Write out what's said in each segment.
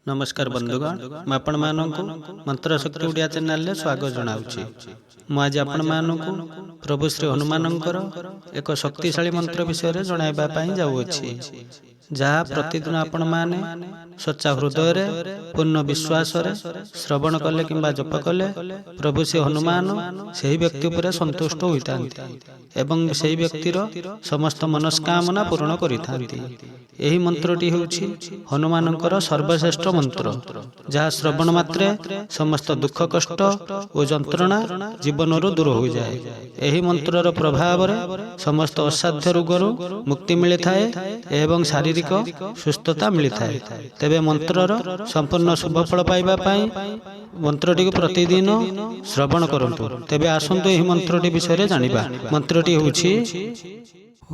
नमस्कार बंधुगण मैं आपण मानकु मंत्र शक्ति ओडिया चैनल रे स्वागत जनाउछि। मु आज आपण मानकु प्रभु श्री हनुमानंकर एक शक्तिशाली मंत्र विषय रे जणाइबा पई जाउछि, जहा प्रतिदिन आपण माने सच्चा हृदय रे पूर्ण विश्वास रे श्रवण कले किंबा जप कले प्रभु श्री हनुमान सेही व्यक्ति पर संतुष्ट होइतांती एवं सेही व्यक्तिर समस्त मनस्कामना पूर्ण करितांती। एही मंत्रटी होछि हनुमानंकर सर्वश्रेष्ठ मंत्र, जहा श्रवण मात्रे समस्त दुख कष्ट और जंत्रणा जीवन दूर हो जाए। एही मंत्रर प्रभाव रे समस्त असाध्य रोगरु मुक्ति मिले थाए एवं शारीरिक सुस्थता मिले थाए। तेबे मंत्रर संपूर्ण शुभ फल पाइबा पाई मंत्रटी को प्रतिदिन श्रवण करंतु। तेबे आसंतु एही मंत्रटी विषय रे जानिबा। मंत्रटी होछि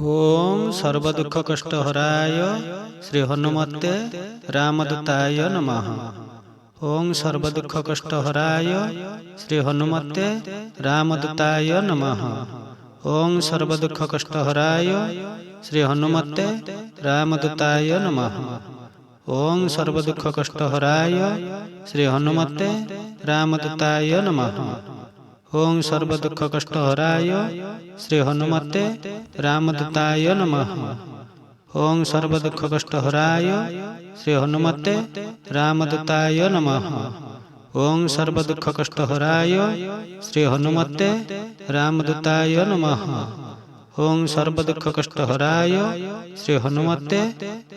ओम सर्व दुख कष्ट हराय श्री हनुमते रामदूताय नमः। ओम सर्व दुख कष्ट हराय श्री हनुमते रामदूताय नमः। ओम सर्व दुख कष्ट हराय श्री हनुमते रामदूताय नमः। ओम सर्व दुख कष्ट हराय श्री हनुमते रामदूताय नमः। ओम सर्व दुख कष्ट हराय श्री हनुमते रामदूताय नमः। ओम सर्व दुख कष्ट हराय श्री हनुमते रामदूताय नमः। ओम सर्व दुख कष्ट हराय श्री हनुमते रामदूताय नमः। ओम सर्व दुख कष्ट हराय श्री हनुमते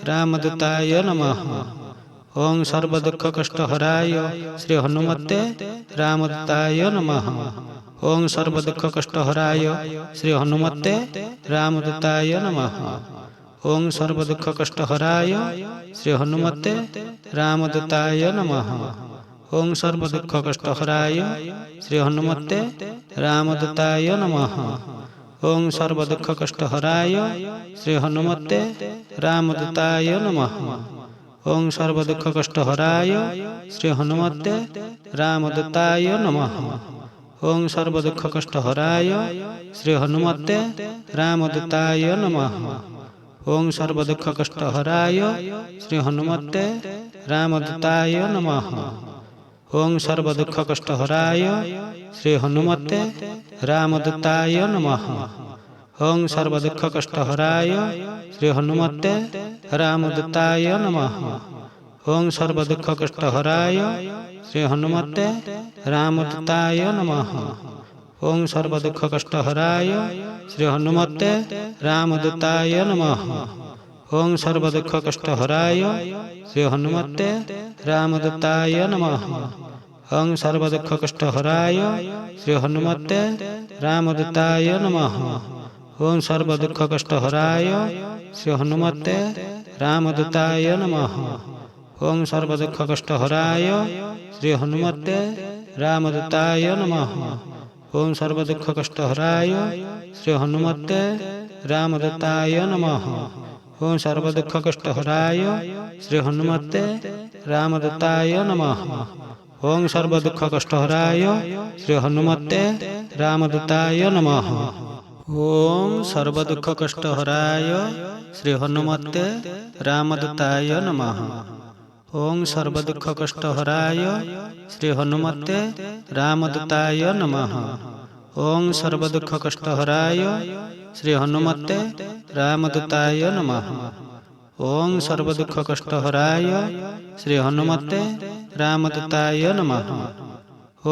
रामदूताय नमः। ओम सर्व दुख कष्ट हराय श्री हनुमते रामदूताय नमः। ओम सर्व दुख कष्ट हराय श्री हनुमते रामदूताय नमः। ओम सर्व दुख कष्ट हराय श्री हनुमते रामदूताय नमः। ओम सर्व दुख कष्ट हराय श्री हनुमते रामदूताय नमः। ओम सर्व दुख कष्ट हराय श्री हनुमते रामदूताय नमः। ओम सर्व दुख कष्ट हराय श्री हनुमते रामदूताय नमः। ओम सर्व दुख कष्ट हराय श्री हनुमते रामदूताय नमः। ओम सर्व दुख कष्ट हराय श्री हनुमते रामदूताय नमः। ओम सर्व दुख कष्ट हराय श्री हनुमते रामदूताय नमः। ओम सर्व दुख कष्ट हराय श्री हनुमते रामदूताय नमः। ओम सर्व दुख कष्ट हराय श्री हनुमते रामदूताय नमः। ओम सर्व दुख कष्ट हराय श्री हनुमते रामदूताय नमः। ओम सर्व दुख कष्ट हराय श्री हनुमते रामदूताय नमः। ओम सर्व दुख कष्ट हराय श्री हनुमते रामदूताय नमः। ओम सर्व दुख कष्ट हराय श्री हनुमते रामदूताय नमः। ओम सर्व दुख कष्ट हराय श्री हनुमते रामदूताय नमः। ओम सर्व दुख कष्ट हराय श्री हनुमते रामदूताय नमः। ओम सर्व दुख कष्ट हराय श्री हनुमते रामदूताय नमः। ओम सर्व दुख कष्ट हराय श्री हनुमते रामदूताय नमः। ओम सर्व दुख कष्ट हराय श्री हनुमते रामदूताय नमः। ओम सर्व दुख कष्ट हराय श्री हनुमते रामदूताय नमः। ओम सर्व दुख कष्ट हराय श्री हनुमते रामदूताय नमः। ओम सर्व दुख कष्ट हराय श्री हनुमते रामदूताय नमः।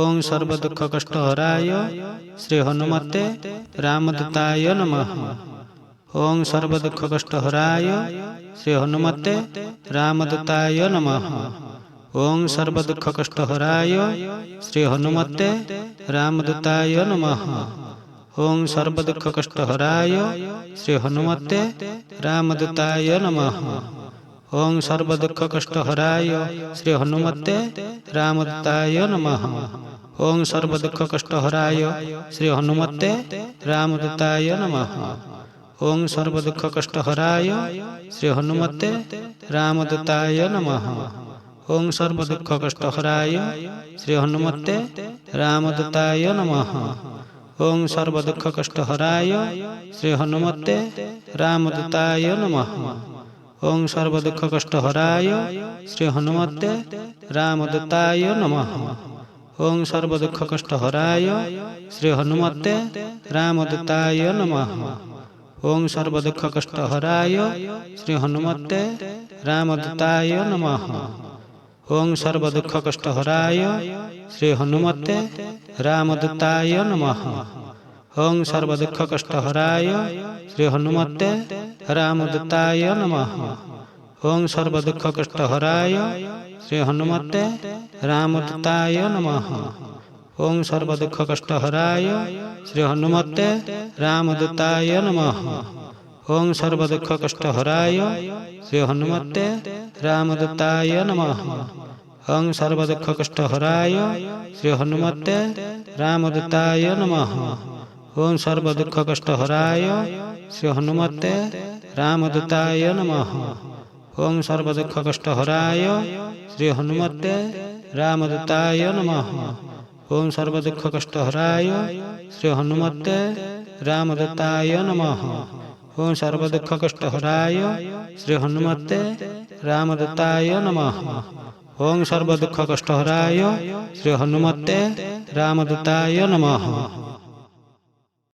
ओम सर्व दुख कष्ट हराय श्री हनुमते रामदूताय नमः। ओम सर्व दुख कष्ट हराय श्री हनुमते रामदूताय नमः। ओम सर्व दुख कष्ट हराय श्री हनुमते रामदूताय नमः। ओम सर्व दुख कष्ट हराय श्री हनुमते रामदूताय नमः। ओम सर्व दुख कष्ट हराय श्री हनुमते रामदूताय नमः। ओम सर्व दुख कष्ट हराय श्री हनुमते रामदूताय नमः। ओम सर्व दुख कष्ट हराय श्री हनुमते रामदूताय नमः। ओम सर्व दुख कष्ट हराय श्री हनुमते रामदूताय नमः। ओम सर्व दुख कष्ट हराय श्री हनुमते रामदूताय नमः। ओं सर्वदुःखकष्टहराय श्री हनुमते रामदूताय नमः। ओं सर्वदुःखकष्टहराय श्री हनुमते रामदूताय नमः। ओं सर्वदुःखकष्टहराय श्री हनुमते रामदूताय नमः। ओं सर्वदुःखकष्टहराय श्री हनुमते रामदूताय नमः। ओं सर्वदुःखकष्टहराय श्री हनुमते रामदूताय नमः। ओं सर्वदुःखकष्टहराय श्री हनुमते रामदूताय नमः। ओं सर्वदुःखकष्टहराय श्री हनुमते रामदूताय नमः। ओं सर्वदुःखकष्टहराय श्री हनुमते रामदूताय नमः। ओं सर्वदुःखकष्टहराय श्री हनुमते रामदूताय नमः। ओं सर्वदुःखकष्टहराय श्री हनुमते रामदूताय नमः। ओं सर्वदुःखकष्टहराय श्री हनुमते रामदूताय नमः। ओं सर्वदुःखकष्टहराय श्री हनुमते रामदूताय नमः। ओं सर्वदुःखकष्टहराय श्री हनुमते रामदूताय नमः। ओं सर्वदुःखकष्टहराय श्री हनुमते रामदूताय नमः।